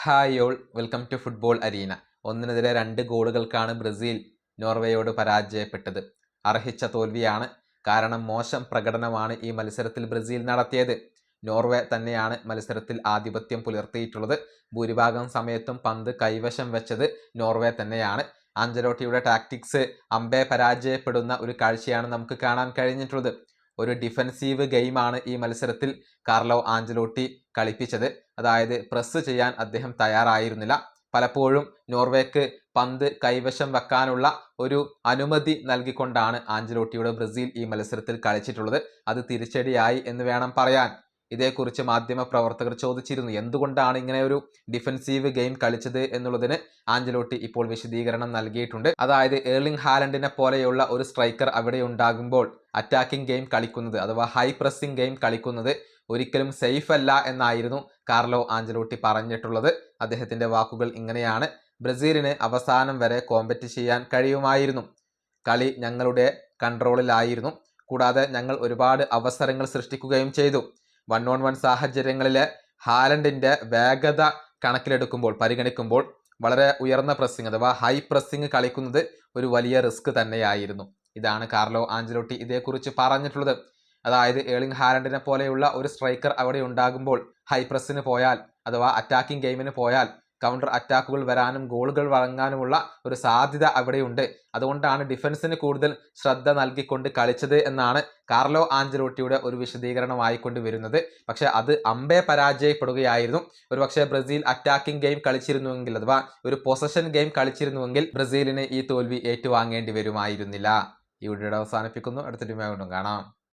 Hi all, welcome to football arena. ഒന്നിനെതിരെ 2 ഗോളുകൾക്കാണ് Brazil നോർവേയോട് പരാജയപ്പെട്ടത്. അർഹിച്ച തോൽവിയാണ്. കാരണം മോശം പ്രകടനമാണ് ഈ മത്സരത്തിൽ ബ്രസീൽ നടത്തിയത്. നോർവേ തന്നെയാണ് മത്സരത്തിൽ ആധിപത്യം പുലർത്തിയിട്ടുള്ളത്. ഭൂരിഭാഗം സമയത്തും പന്ത് കൈവശം വെച്ചത് നോർവേ തന്നെയാണ്. ആഞ്ചലോട്ടിയുടെ ടാക്ടിക്സ് അമ്പേ പരാജയപ്പെടുന്ന ഒരു കാഴ്ചയാണ് നമുക്ക് കാണാൻ കഴിഞ്ഞിട്ടുള്ളത്. ഒരു ഡിഫൻസീവ് ഗെയിമാണ് ഈ മത്സരത്തിൽ കാർലോ ആഞ്ചലോട്ടി കളിപ്പിച്ചത്. അതായത് പ്രസ് ചെയ്യാൻ അദ്ദേഹം തയ്യാറായിരുന്നില്ല. പലപ്പോഴും നോർവേക്ക് പന്ത് കൈവശം വെക്കാനുള്ള ഒരു അനുമതി നൽകിക്കൊണ്ടാണ് ആഞ്ചലോട്ടിയുടെ ബ്രസീൽ ഈ മത്സരത്തിൽ കളിച്ചിട്ടുള്ളത്. അത് തിരിച്ചടിയായി എന്ന് വേണം പറയാൻ. ഇതേക്കുറിച്ച് മാധ്യമ പ്രവർത്തകർ ചോദിച്ചിരുന്നു, എന്തുകൊണ്ടാണ് ഇങ്ങനെ ഒരു ഡിഫൻസീവ് ഗെയിം കളിച്ചത് എന്നുള്ളതിന് ആഞ്ചലോട്ടി ഇപ്പോൾ വിശദീകരണം നൽകിയിട്ടുണ്ട്. അതായത് ഏർലിംഗ് ഹാലൻഡിനെ പോലെയുള്ള ഒരു സ്ട്രൈക്കർ അവിടെ ഉണ്ടാകുമ്പോൾ അറ്റാക്കിംഗ് ഗെയിം കളിക്കുന്നത് അഥവാ ഹൈ പ്രസ്സിംഗ് ഗെയിം കളിക്കുന്നത് ഒരിക്കലും സേഫ് അല്ല എന്നായിരുന്നു കാർലോ ആഞ്ചലോട്ടി പറഞ്ഞിട്ടുള്ളത്. അദ്ദേഹത്തിന്റെ വാക്കുകൾ ഇങ്ങനെയാണ്: ബ്രസീലിന് അവസാനം വരെ കോമ്പറ്റ് ചെയ്യാൻ കഴിയുമായിരുന്നു. കളി ഞങ്ങളുടെ കൺട്രോളിലായിരുന്നു. കൂടാതെ ഞങ്ങൾ ഒരുപാട് അവസരങ്ങൾ സൃഷ്ടിക്കുകയും ചെയ്തു. 1-on-1 സാഹചര്യങ്ങളിലെ ഹാലൻഡിന്റെ വേഗത പരിഗണിക്കുമ്പോൾ വളരെ ഉയർന്ന പ്രസ്സിംഗ് അഥവാ ഹൈ പ്രസ്സിംഗ് കളിക്കുന്നത് ഒരു വലിയ റിസ്ക് തന്നെയായിരുന്നു. ഇതാണ് കാർലോ ആഞ്ചലോട്ടി ഇതേക്കുറിച്ച് പറഞ്ഞിട്ടുള്ളത്. അതായത് ഏർലിംഗ് ഹാലൻഡിനെ പോലെയുള്ള ഒരു സ്ട്രൈക്കർ അവിടെ ഉണ്ടാകുമ്പോൾ ഹൈ പ്രസ്സിന് പോയാൽ അഥവാ അറ്റാക്കിംഗ് ഗെയിമിന് പോയാൽ കൗണ്ടർ അറ്റാക്കുകൾ വരാനും ഗോളുകൾ വഴങ്ങാനുമുള്ള ഒരു സാധ്യത അവിടെയുണ്ട്. അതുകൊണ്ടാണ് ഡിഫൻസിന് കൂടുതൽ ശ്രദ്ധ നൽകിക്കൊണ്ട് കളിച്ചത് എന്നാണ് കാർലോ ആഞ്ചലോട്ടിയുടെ ഒരു വിശദീകരണമായിക്കൊണ്ട് വരുന്നത്. പക്ഷെ അത് അമ്പേ പരാജയപ്പെടുകയായിരുന്നു. ഒരുപക്ഷെ ബ്രസീൽ അറ്റാക്കിംഗ് ഗെയിം കളിച്ചിരുന്നുവെങ്കിൽ അഥവാ ഒരു പൊസഷൻ ഗെയിം കളിച്ചിരുന്നുവെങ്കിൽ ബ്രസീലിന് ഈ തോൽവി ഏറ്റുവാങ്ങേണ്ടി വരുമായിരുന്നില്ല. ഈ വീഡിയോ അവസാനിപ്പിക്കുന്നു. അടുത്ത ടീമായി കാണാം.